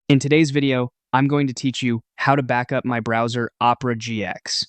In today's video, I'm going to teach you how to back up my browser Opera GX.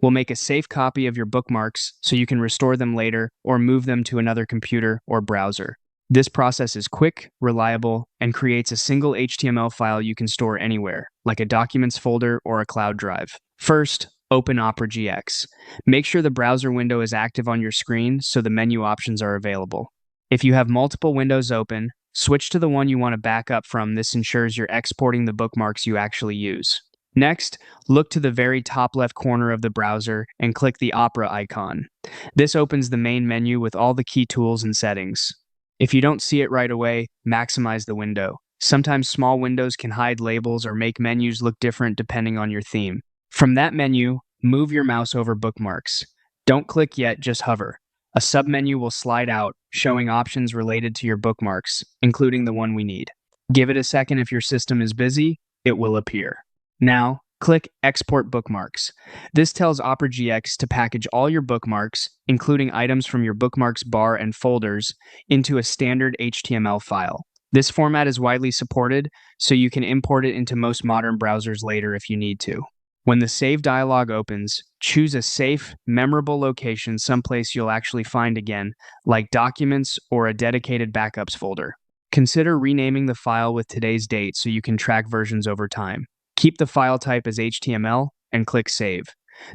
We'll make a safe copy of your bookmarks so you can restore them later or move them to another computer or browser. This process is quick, reliable, and creates a single HTML file you can store anywhere, like a documents folder or a cloud drive. First, open Opera GX. Make sure the browser window is active on your screen so the menu options are available. If you have multiple windows open, switch to the one you want to back up from. This ensures you're exporting the bookmarks you actually use. Next, look to the very top left corner of the browser and click the Opera icon. This opens the main menu with all the key tools and settings. If you don't see it right away, maximize the window. Sometimes small windows can hide labels or make menus look different depending on your theme. From that menu, move your mouse over bookmarks. Don't click yet, just hover. A submenu will slide out, showing options related to your bookmarks, including the one we need. Give it a second. If your system is busy, it will appear. Now, click Export Bookmarks. This tells Opera GX to package all your bookmarks, including items from your bookmarks bar and folders, into a standard HTML file. This format is widely supported, so you can import it into most modern browsers later if you need to. When the Save dialog opens, choose a safe, memorable location someplace you'll actually find again, like Documents or a dedicated Backups folder. Consider renaming the file with today's date so you can track versions over time. Keep the file type as HTML and click Save.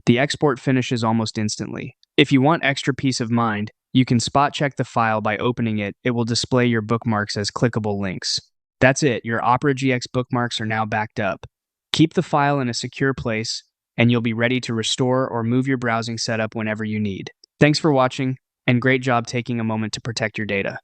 The export finishes almost instantly. If you want extra peace of mind, you can spot check the file by opening it. It will display your bookmarks as clickable links. That's it. Your Opera GX bookmarks are now backed up. Keep the file in a secure place, and you'll be ready to restore or move your browsing setup whenever you need. Thanks for watching, and great job taking a moment to protect your data.